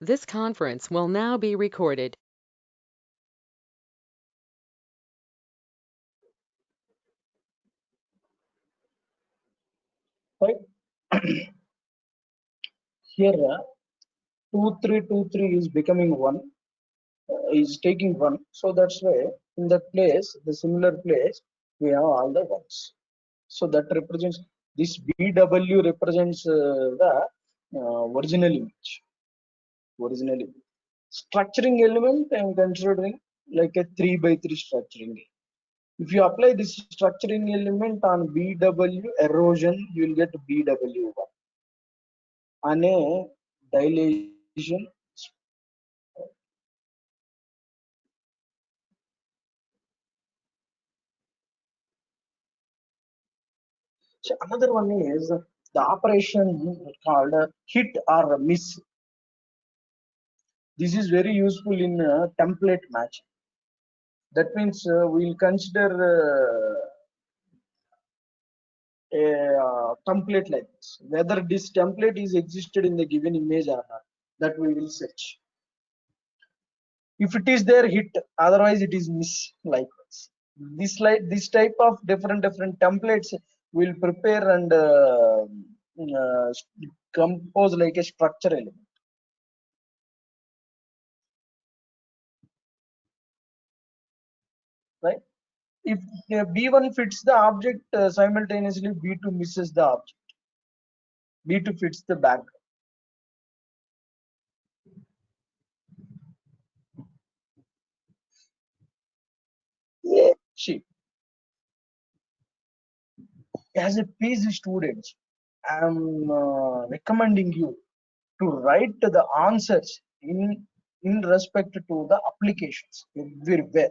This conference will now be recorded. Right. Here 2323 is becoming 1, is taking 1, so that's why in that place, the similar place, we have all the ones. So that represents, this BW represents the original image. Structuring element I am considering like a 3 by 3 structuring. If you apply this structuring element on BW erosion, you will get BW1 on a dilation. So another one is the operation called hit or miss. This is very useful in template matching. That means we'll consider a template like this. Whether this template is existed in the given image or not, that we will search. If it is there, hit; otherwise, it is miss. Likewise, this type of different templates will prepare and uh, compose like a structure element. Right? If B1 fits the object, simultaneously B2 misses the object. B2 fits the background. See, as a PG student, I am recommending you to write the answers in respect to the applications everywhere.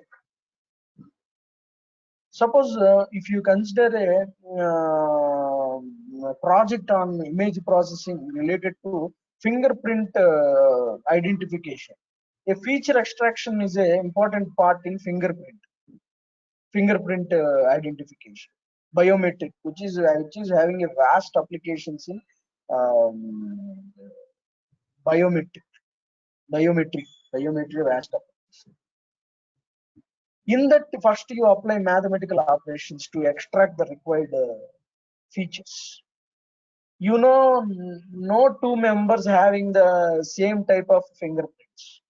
Suppose if you consider a project on image processing related to fingerprint identification, a feature extraction is an important part in fingerprint identification, biometric, which is having a vast applications in um, biometric, biometry vast application. In that, first you apply mathematical operations to extract the required features. No two members having the same type of fingerprints.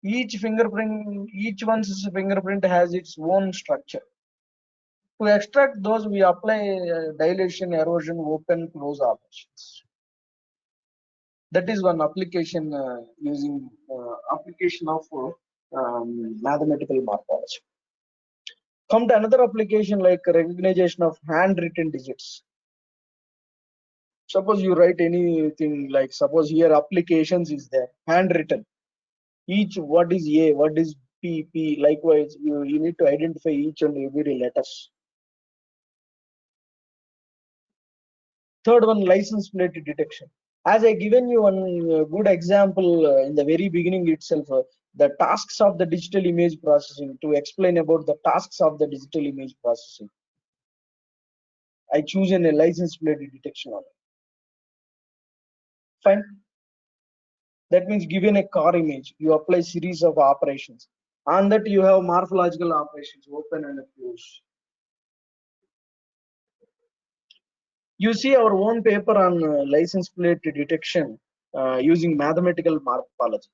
Each one's fingerprint has its own structure. To extract those, we apply dilation, erosion, open, close operations. That is one application using application of mathematical morphology. Come to another application like recognition of handwritten digits. Suppose you write anything, like suppose here applications is there, handwritten. Each, what is A, what is P. Likewise, you need to identify each and every letters. Third one, license plate detection. As I given you one good example in the very beginning itself, the tasks of the digital image processing, to explain about the tasks of the digital image processing, I choose a license plate detection on it. Fine. That means given a car image, you apply series of operations. On that you have morphological operations, open and close. You see our own paper on license plate detection using mathematical morphology.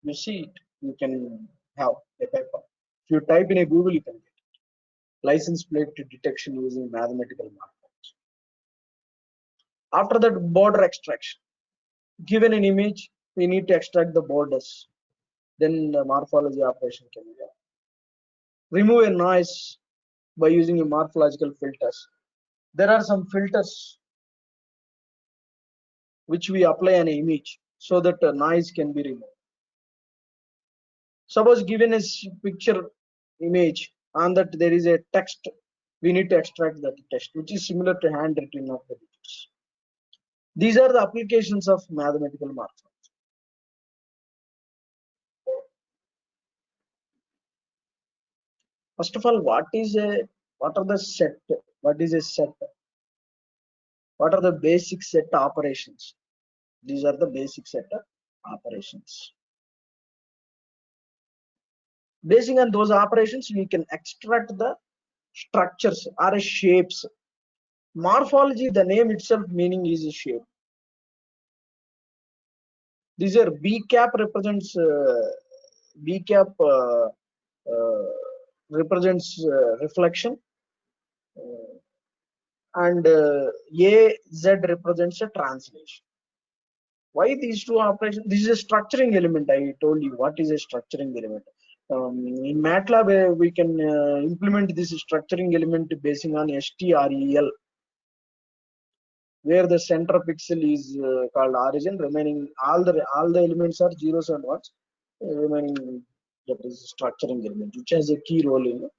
You see it, you can have a paper. If you type in a Google, you can get it. License plate detection using mathematical morphology. After that, border extraction. Given an image, we need to extract the borders. Then the morphology operation can be done. Remove a noise by using a morphological filters. There are some filters which we apply on an image so that noise can be removed. Suppose given a picture image, on that there is a text, we need to extract that text, which is similar to handwritten of the digits. These are the applications of mathematical morphology. First of all, what are the set? What is a set? What are the basic set operations? These are the basic set. operations. Basing on those operations, we can extract the structures or shapes. Morphology, the name itself meaning is a shape. These are B cap represents B cap represents reflection, and AZ represents a translation. Why these two operations? This is a structuring element. I told you what is a structuring element. In MATLAB, we can implement this structuring element basing on STREL, where the center pixel is called origin. Remaining all the elements are zeros and ones. Remaining, that is structuring element, which has a key role in.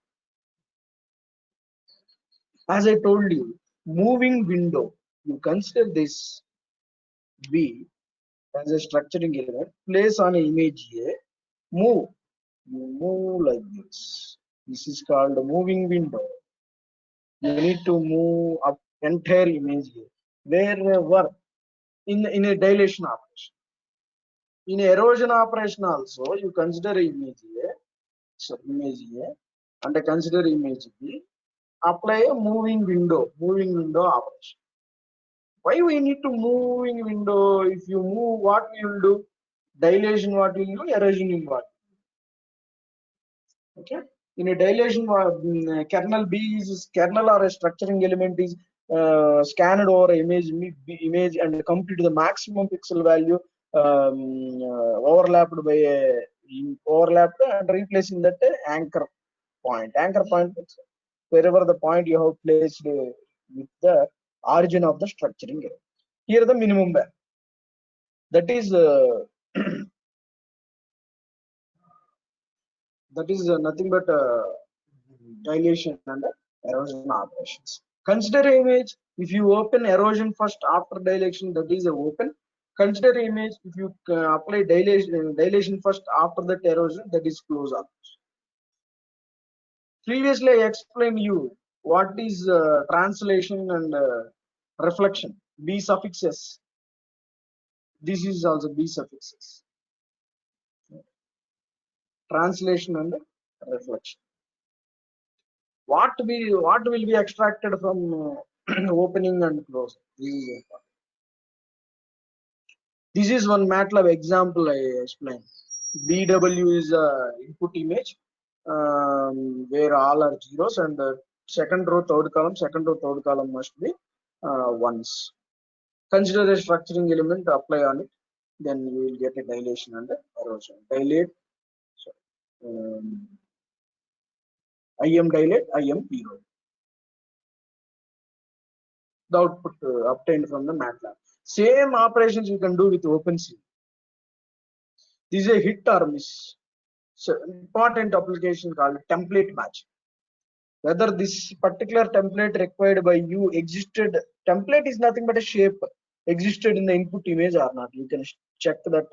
As I told you, moving window. You consider this B as a structuring element. Place on an image A. Move. You move like this. This is called a moving window. You need to move up entire image A. Wherever in a dilation operation. In erosion operation also, you consider image A, so image A, and consider image B. Apply a moving window operation. Why we need to moving window? If you move, what we will do? Dilation, what will do? Erosion will what? Okay. In a dilation, kernel B is kernel or a structuring element is scanned over image and come to the maximum pixel value, overlapped by a overlapped and replacing that anchor point. Anchor point is wherever the point you have placed with the origin of the structuring element. Here the minimum value. That is nothing but dilation and erosion operations. Consider image. If you open erosion first after dilation, that is open. Consider image. If you apply dilation first after that erosion, that is close operation. Previously, I explained you what is translation and reflection. B suffixes. This is also B suffixes. Translation and reflection. What will be extracted from opening and closing? This is one MATLAB example I explained. BW is a input image where all are zeros, and the second row, third column must be ones. Consider a structuring element, apply on it, then you will get a dilation and erosion. Dilate, IM dilate, IM zero. The output obtained from the MATLAB. Same operations you can do with OpenCV. This is a hit or miss. So important application called template match. Whether this particular template required by you existed, template is nothing but a shape existed in the input image or not. You can check that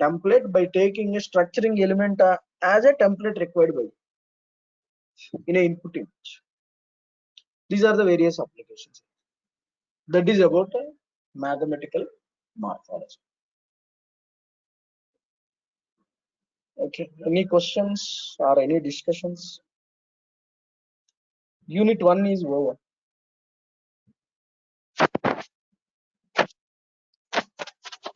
template by taking a structuring element as a template required by you in an input image. These are the various applications. That is about mathematical morphology. Okay, any questions or any discussions? Unit 1 is over.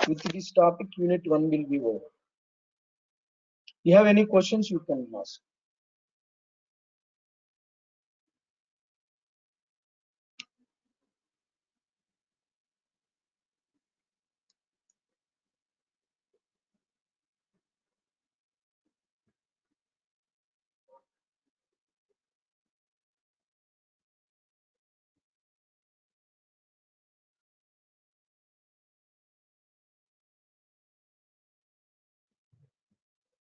With this topic, unit 1 will be over. You have any questions, you can ask.